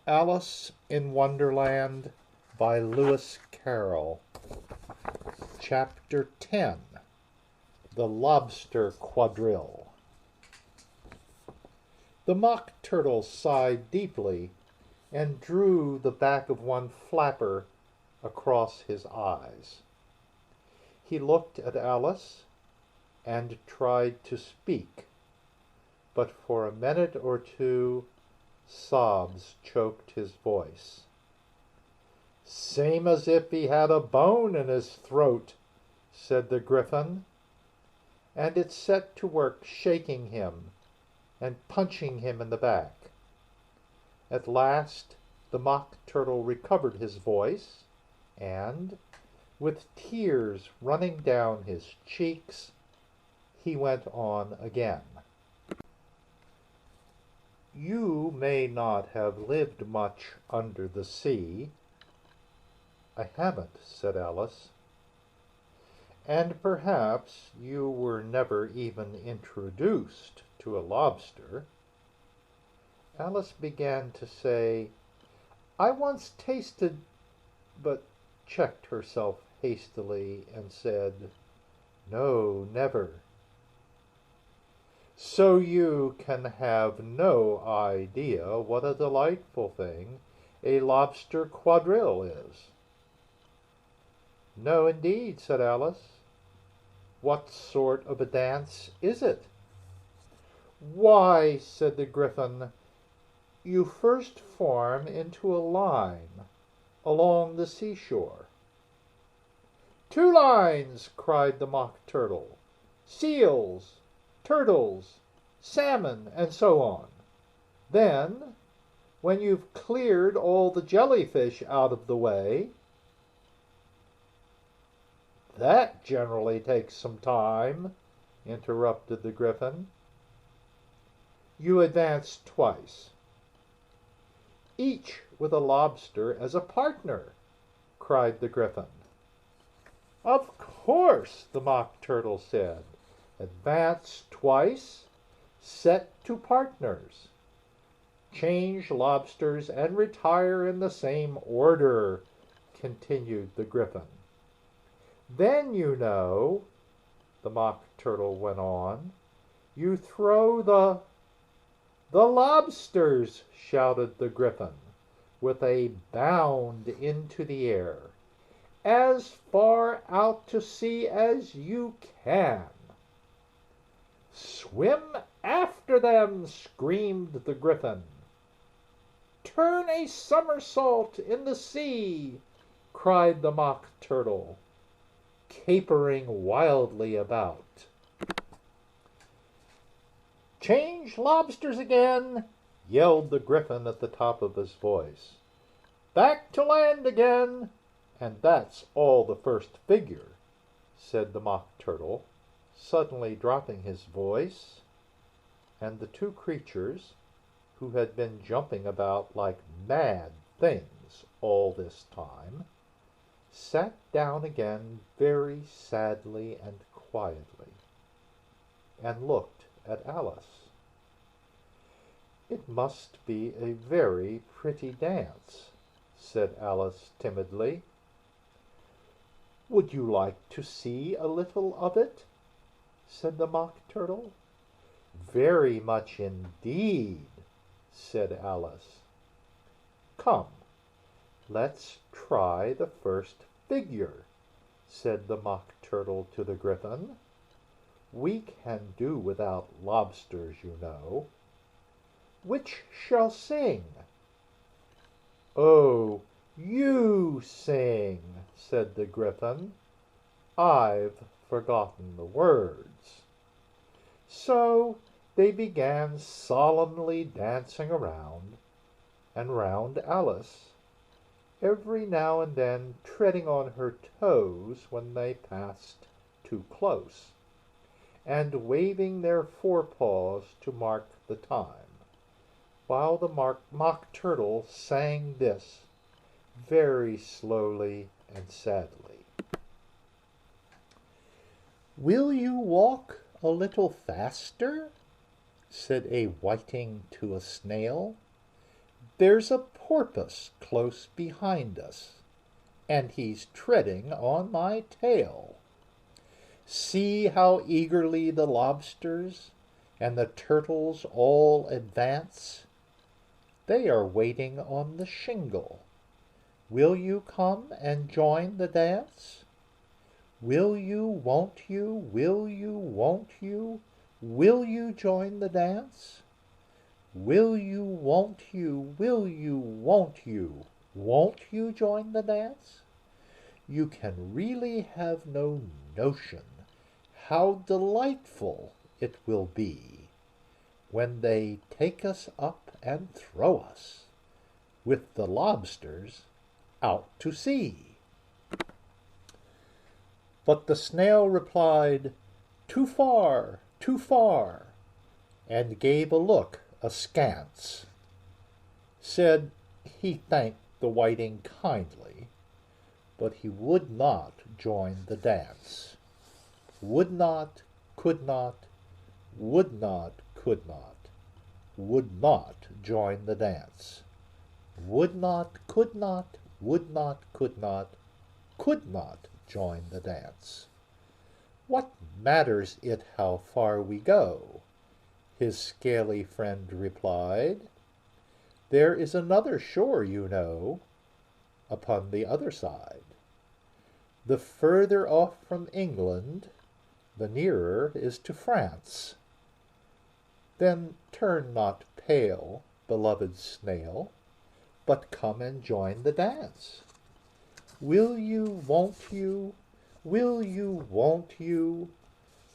Alice in Wonderland by Lewis Carroll. Chapter 10. The Lobster Quadrille. The Mock Turtle sighed deeply and drew the back of one flapper across his eyes. He looked at Alice and tried to speak, but for a minute or two sobs choked his voice. "Same as if he had a bone in his throat," said the Gryphon, and it set to work shaking him and punching him in the back. At last the Mock Turtle recovered his voice, and, with tears running down his cheeks, he went on again. "You may not have lived much under the sea." "I haven't," said Alice. "And perhaps you were never even introduced to a lobster." Alice began to say, "I once tasted," but checked herself hastily and said, "No, never." "So you can have no idea what a delightful thing a lobster quadrille is." "No, indeed," said Alice. "What sort of a dance is it?" "Why," said the Gryphon, "you first form into a line along the seashore." "Two lines!" cried the Mock Turtle. "Seals, turtles, salmon, and so on. Then, when you've cleared all the jellyfish out of the way—" "That generally takes some time," interrupted the Gryphon. "You advance twice, each with a lobster as a partner," cried the Gryphon. "Of course," the Mock Turtle said. "Advance twice, set to partners. Change lobsters and retire in the same order," continued the Gryphon. "Then, you know," the Mock Turtle went on, "you throw the—" "The lobsters!" shouted the Gryphon, with a bound into the air. "As far out to sea as you can." "Swim after them!" screamed the Gryphon. "Turn a somersault in the sea!" cried the Mock Turtle, capering wildly about. "Change lobsters again!" yelled the Gryphon at the top of his voice. "Back to land again! And that's all the first figure," said the Mock Turtle, suddenly dropping his voice, and the two creatures, who had been jumping about like mad things all this time, sat down again very sadly and quietly, and looked at Alice. "It must be a very pretty dance," said Alice timidly. "Would you like to see a little of it?" said the Mock Turtle. "Very much indeed," said Alice. "Come, let's try the first figure," said the Mock Turtle to the Gryphon. "We can do without lobsters, you know. Which shall sing?" "Oh, you sing," said the Gryphon. "I've forgotten the words." So they began solemnly dancing around and round Alice, every now and then treading on her toes when they passed too close, and waving their forepaws to mark the time, while the Mock Turtle sang this, very slowly and sadly. "Will you walk a little faster?" said a whiting to a snail. There's a porpoise close behind us, and he's treading on my tail. See how eagerly the lobsters and the turtles all advance. They are waiting on the shingle. Will you come and join the dance? Will you, won't you, will you, won't you, will you join the dance? Will you, won't you, will you, won't you join the dance? You can really have no notion how delightful it will be when they take us up and throw us, with the lobsters, out to sea. But the snail replied, too far, and gave a look askance. Said he thanked the whiting kindly, but he would not join the dance. Would not, could not, would not, could not, would not join the dance. Would not, could not, would not, could not join the dance. What matters it how far we go? His scaly friend replied. There is another shore, you know, upon the other side. The further off from England, the nearer is to France. Then turn not pale, beloved snail, but come and join the dance. Will you, won't you, will you, won't you,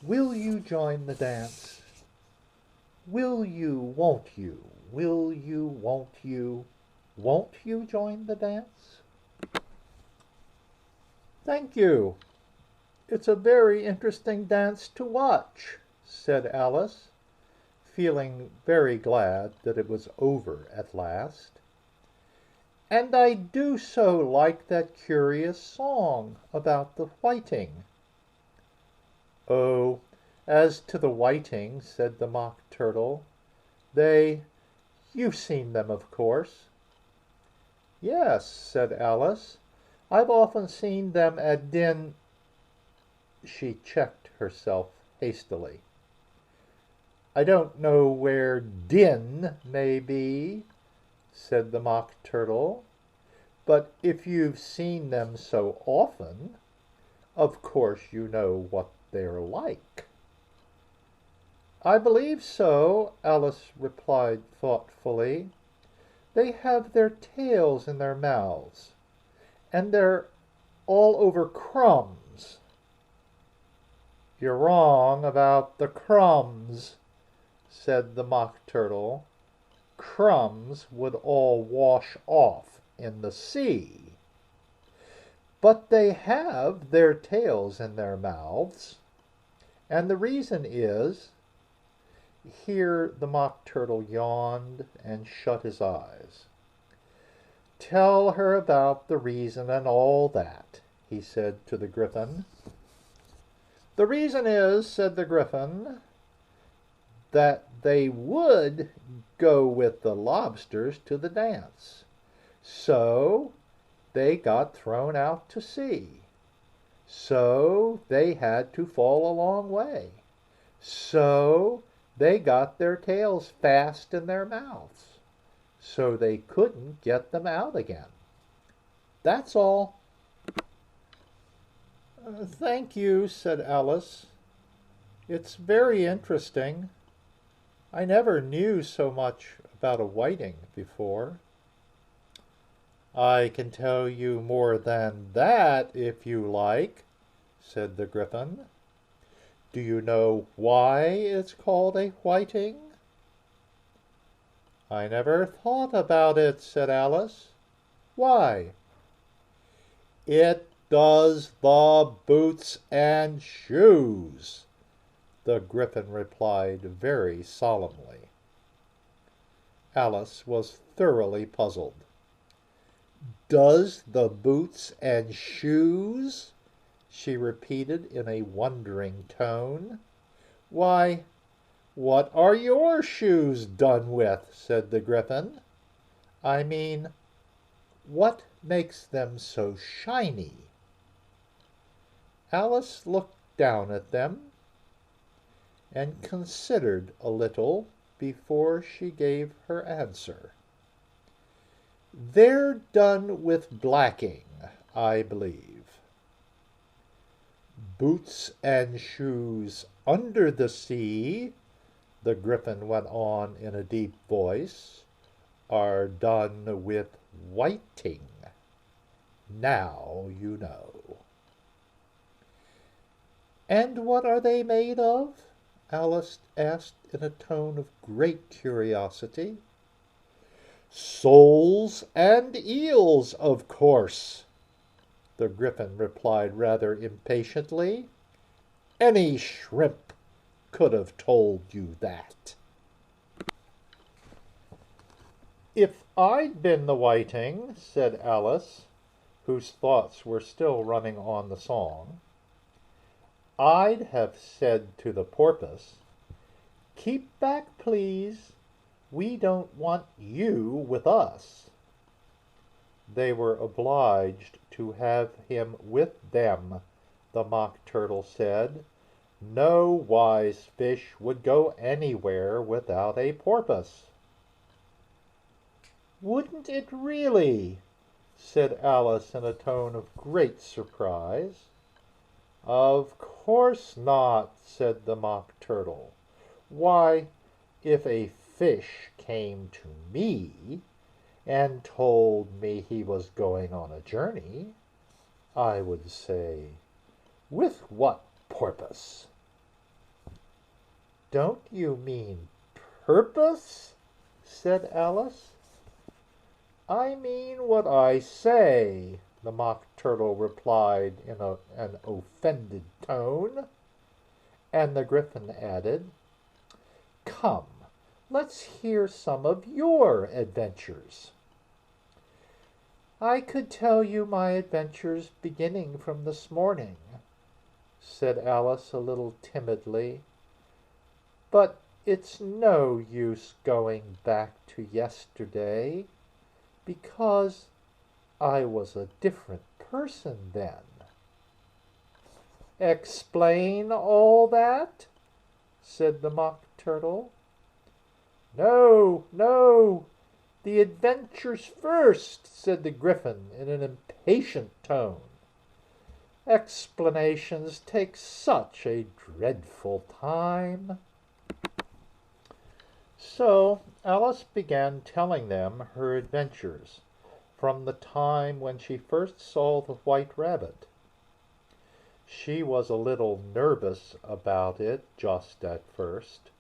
will you join the dance? Will you, won't you, will you, won't you join the dance? Thank you. It's a very interesting dance to watch, said Alice, feeling very glad that it was over at last. And I do so like that curious song about the whiting. Oh, as to the whiting, said the Mock Turtle, you've seen them, of course. Yes, said Alice, I've often seen them at She checked herself hastily. I don't know where Din may be, said the Mock Turtle, but if you've seen them so often, of course you know what they're like. I believe so, Alice replied thoughtfully. They have their tails in their mouths, and they're all over crumbs. You're wrong about the crumbs, said the Mock Turtle. Crumbs would all wash off in the sea. But they have their tails in their mouths, and the reason is... Here the Mock Turtle yawned and shut his eyes. Tell her about the reason and all that, he said to the Gryphon. The reason is, said the Gryphon, that they would go with the lobsters to the dance. So they got thrown out to sea. So they had to fall a long way. So they got their tails fast in their mouths. So they couldn't get them out again. That's all. Thank you, said Alice. It's very interesting. I never knew so much about a whiting before. I can tell you more than that, if you like, said the Gryphon. Do you know why it's called a whiting? I never thought about it, said Alice. Why? It does the boots and shoes, the Gryphon replied very solemnly. Alice was thoroughly puzzled. Does the boots and shoes? She repeated in a wondering tone. Why, what are your shoes done with? Said the Gryphon. I mean, what makes them so shiny? Alice looked down at them and considered a little before she gave her answer. They're done with blacking, I believe. Boots and shoes under the sea, the Gryphon went on in a deep voice, are done with whiting. Now you know. And what are they made of? Alice asked in a tone of great curiosity. Soles and eels, of course, the Gryphon replied rather impatiently. Any shrimp could have told you that. If I'd been the whiting, said Alice, whose thoughts were still running on the song, I'd have said to the porpoise, keep back, please. We don't want you with us. They were obliged to have him with them, the Mock Turtle said. No wise fish would go anywhere without a porpoise. Wouldn't it really? Said Alice in a tone of great surprise. Of course not, said the Mock Turtle. Why, if a fish came to me and told me he was going on a journey, I would say, with what porpoise? Don't you mean purpose? Said Alice. I mean what I say, the Mock Turtle replied in an offended tone. And the Gryphon added, Come, let's hear some of your adventures. I could tell you my adventures beginning from this morning, said Alice a little timidly, but it's no use going back to yesterday, because I was a different person then. Explain all that? Said the Mock Turtle. No, no, the adventures first, said the Gryphon in an impatient tone. Explanations take such a dreadful time. So Alice began telling them her adventures from the time when she first saw the white rabbit. She was a little nervous about it just at first.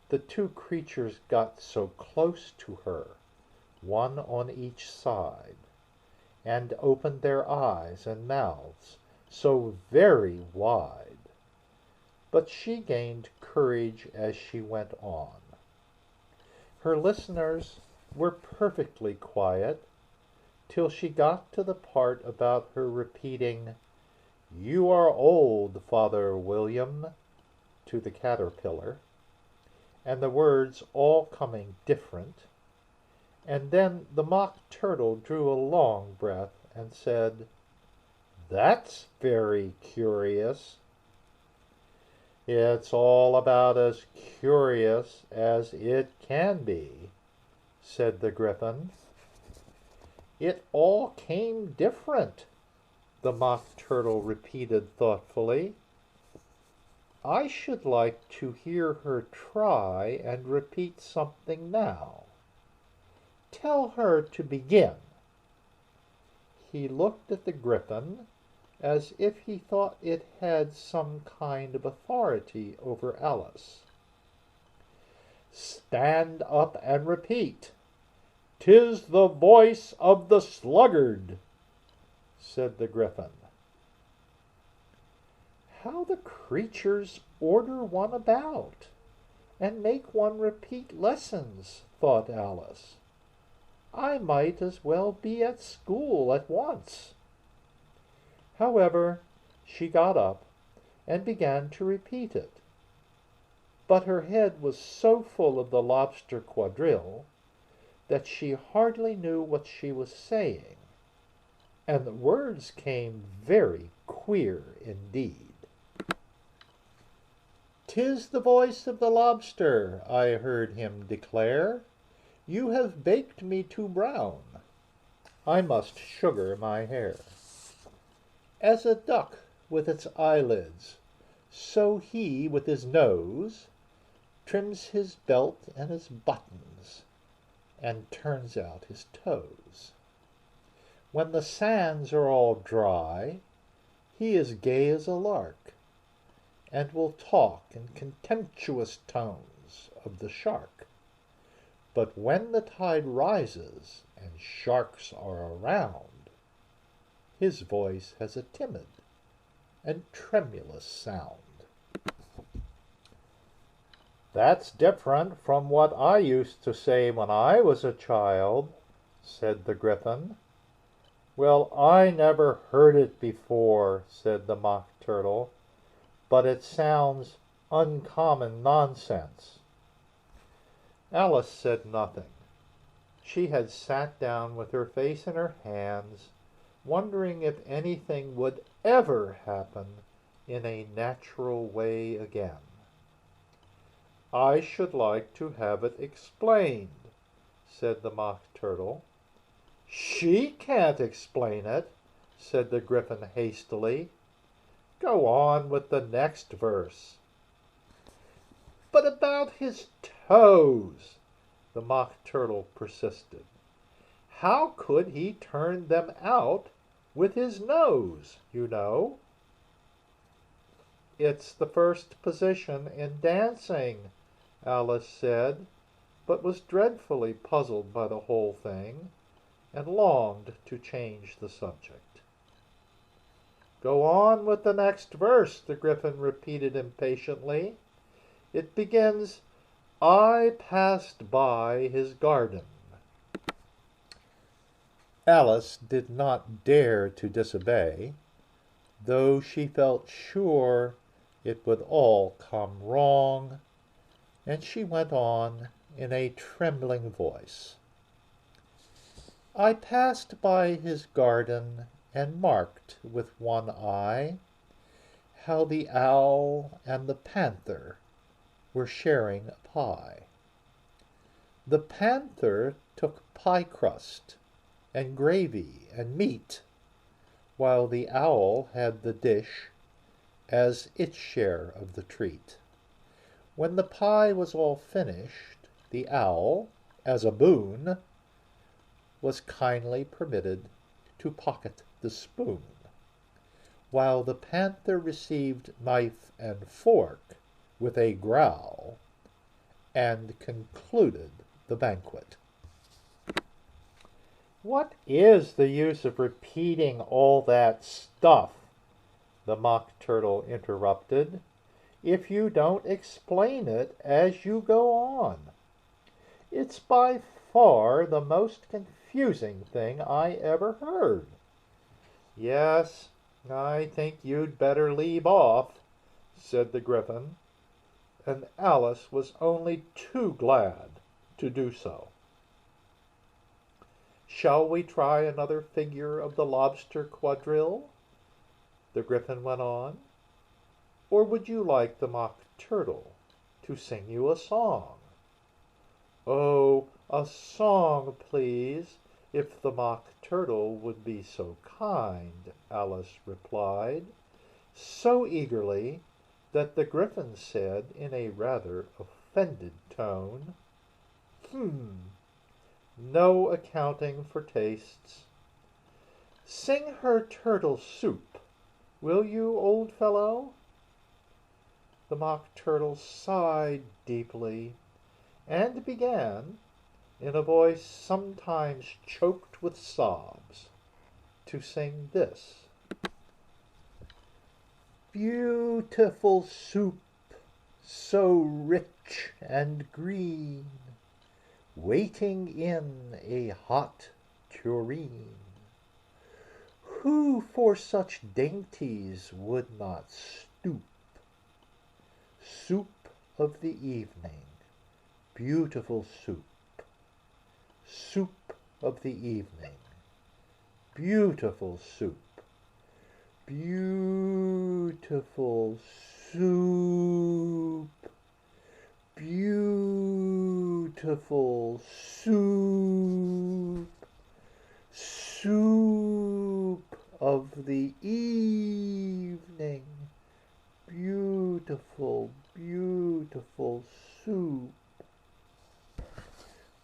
The two creatures got so close to her, one on each side, and opened their eyes and mouths so very wide. But she gained courage as she went on. Her listeners were perfectly quiet till she got to the part about her repeating, You are old, Father William, to the caterpillar, and the words all coming different. And then the Mock Turtle drew a long breath and said, That's very curious. It's all about as curious as it can be, said the Gryphon. It all came different, the Mock Turtle repeated thoughtfully. I should like to hear her try and repeat something now. Tell her to begin. He looked at the Gryphon as if he thought it had some kind of authority over Alice. Stand up and repeat. 'Tis the voice of the sluggard, said the Gryphon. How the creatures order one about, and make one repeat lessons, thought Alice. I might as well be at school at once. However, she got up and began to repeat it. But her head was so full of the lobster quadrille that she hardly knew what she was saying, and the words came very queer indeed. "'Tis the voice of the lobster," I heard him declare. "You have baked me too brown. I must sugar my hair. As a duck with its eyelids, so he with his nose trims his belt and his buttons, and turns out his toes. When the sands are all dry, he is gay as a lark, and will talk in contemptuous tones of the shark. But when the tide rises and sharks are around, his voice has a timid and tremulous sound." "That's different from what I used to say when I was a child," said the Gryphon. "Well, I never heard it before," said the Mock Turtle, "but it sounds uncommon nonsense." Alice said nothing. She had sat down with her face in her hands, wondering if anything would ever happen in a natural way again. "I should like to have it explained," said the Mock Turtle. "She can't explain it," said the Gryphon hastily. "Go on with the next verse." "But about his toes," the Mock Turtle persisted. "How could he turn them out with his nose, you know?" "It's the first position in dancing," Alice said, but was dreadfully puzzled by the whole thing, and longed to change the subject. "Go on with the next verse," the Gryphon repeated impatiently. "It begins, 'I passed by his garden.'" Alice did not dare to disobey, though she felt sure it would all come wrong, and she went on in a trembling voice. "I passed by his garden and marked with one eye how the owl and the panther were sharing a pie. The panther took pie crust and gravy and meat, while the owl had the dish as its share of the treat. When the pie was all finished, the owl, as a boon, was kindly permitted to pocket the spoon, while the panther received knife and fork with a growl, and concluded the banquet." "What is the use of repeating all that stuff," the Mock Turtle interrupted, "if you don't explain it as you go on? It's by far the most confusing thing I ever heard." "Yes, I think you'd better leave off," said the Gryphon, and Alice was only too glad to do so. "Shall we try another figure of the lobster quadrille?" the Gryphon went on. "Or would you like the Mock Turtle to sing you a song?" "Oh, a song, please, if the Mock Turtle would be so kind," Alice replied, so eagerly that the Gryphon said in a rather offended tone, no accounting for tastes. Sing her turtle soup, will you, old fellow?" The Mock Turtle sighed deeply, and began, in a voice sometimes choked with sobs, to sing this: "Beautiful soup, so rich and green, waiting in a hot tureen. Who for such dainties would not stoop? Soup of the evening, beautiful soup, soup of the evening, beautiful soup, beautiful soup, beautiful soup, soup of the evening, beautiful, beautiful soup,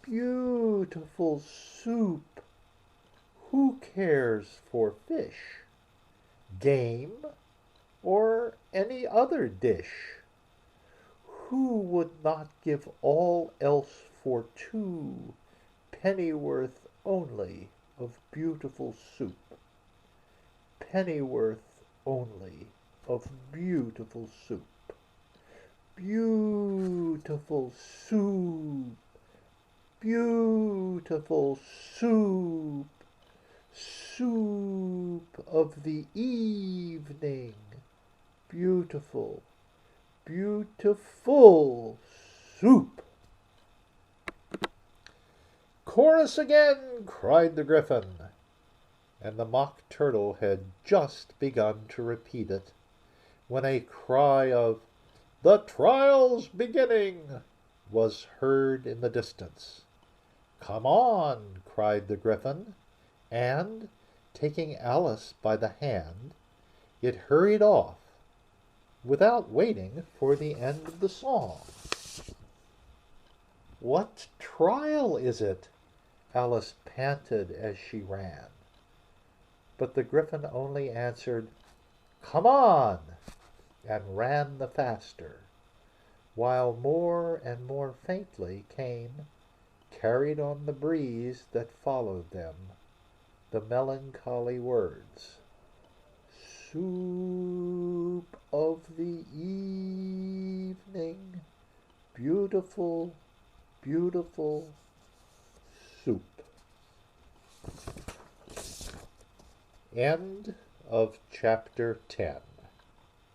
beautiful soup. Who cares for fish, game, or any other dish? Who would not give all else for 2 pennyworth only of beautiful soup? Pennyworth only of beautiful soup. Beautiful soup. Beautiful soup. Soup of the evening. Beautiful, beautiful soup. Chorus again, cried the Gryphon, and the Mock Turtle had just begun to repeat it, when a cry of "The trial's beginning" was heard in the distance. "Come on," cried the Gryphon, and, taking Alice by the hand, it hurried off, without waiting for the end of the song. "What trial is it?" Alice panted as she ran. But the Gryphon only answered, "Come on," and ran the faster, while more and more faintly came, carried on the breeze that followed them, the melancholy words, "Soup of the evening, beautiful, beautiful soup." End of chapter 10.